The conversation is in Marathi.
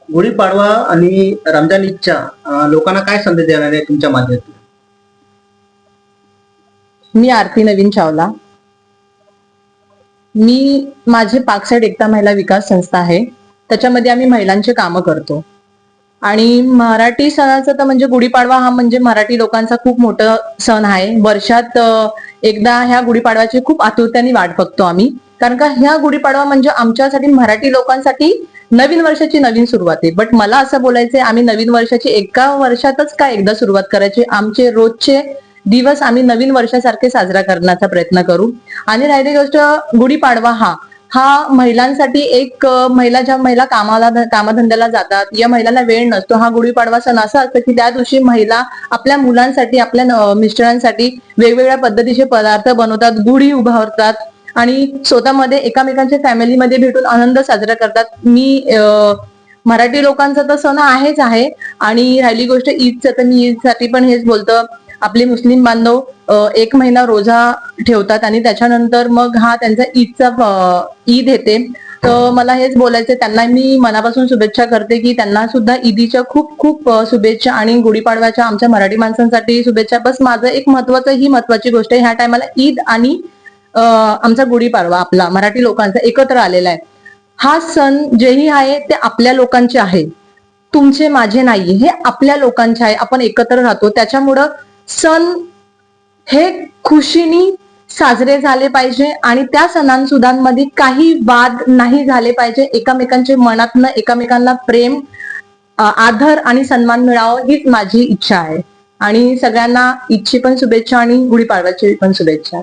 गुढीपाडवा आणि रमजान ईदच्या लोकांना काय संदेश देणार आहे तुमच्या माध्यमातून? मी आरती नवीन चावला. माझे पाकसाईड एकता महिला विकास संस्था आहे. त्याच्यामध्ये आम्ही महिलांचे कामं करतो. आणि मराठी सणाचं तर म्हणजे गुढीपाडवा हा म्हणजे मराठी लोकांचा खूप मोठा सण आहे. वर्षात एकदा ह्या गुढीपाडव्याची खूप आतुरतेने वाट बघतो आम्ही. कारण का ह्या गुढीपाडवा म्हणजे आमच्यासाठी मराठी लोकांसाठी नवीन वर्षाची नवीन सुरुवात आहे. बट मला असं बोलायचंय, आम्ही नवीन वर्षाची एका वर्षातच का एकदा सुरुवात करायची, आमचे रोजचे दिवस आम्ही नवीन वर्षासारखे साजरा करण्याचा प्रयत्न करू. आणि राहिली गोष्ट गुढीपाडवा हा महिलांसाठी एक महिला कामाधंद्याला जातात, या महिलांना वेळ नसतो. हा गुढीपाडवा सण असा असतो की त्या दिवशी महिला आपल्या मुलांसाठी, आपल्या मिस्टरांसाठी वेगवेगळ्या पद्धतीचे पदार्थ बनवतात, गुढी उभारतात आणि स्वतःमध्ये एकामेकांच्या फॅमिलीमध्ये भेटून आनंद साजरा करतात. मराठी लोकांचा तर सण आहेच आहे. आणि राहिली गोष्ट ईदचं, तर मी ईदसाठी पण हेच बोलतो, आपले मुस्लिम बांधव 1 महिना रोजा ठेवतात आणि त्याच्यानंतर मग हा त्यांचा ईद येते. तर मला हेच बोलायचं, त्यांना मी मनापासून शुभेच्छा करते की त्यांना सुद्धा ईदीच्या खूप खूप शुभेच्छा आणि गुढीपाडव्याच्या आमच्या मराठी माणसांसाठी शुभेच्छा. बस माझं एक महत्वाची गोष्ट आहे, ह्या टायमाला ईद आणि आमचा गुढीपाडवा आपला मराठी लोकांचा एकत्र आलेला आहे. हा सण जेही आहे ते आपल्या लोकांचे आहे, तुमचे माझे नाही, हे आपल्या लोकांचे आहे. आपण एकत्र राहतो, त्याच्यामुळं सण हे खुशीनी साजरे झाले पाहिजे आणि त्या सणांसुदांमध्ये काही वाद नाही झाले पाहिजे. एकमेकांच्या मनातनं एकमेकांना प्रेम, आदर आणि सन्मान मिळावं, हीच माझी इच्छा आहे. आणि सगळ्यांना ईदची पण शुभेच्छा आणि गुढीपाडव्याची पण शुभेच्छा.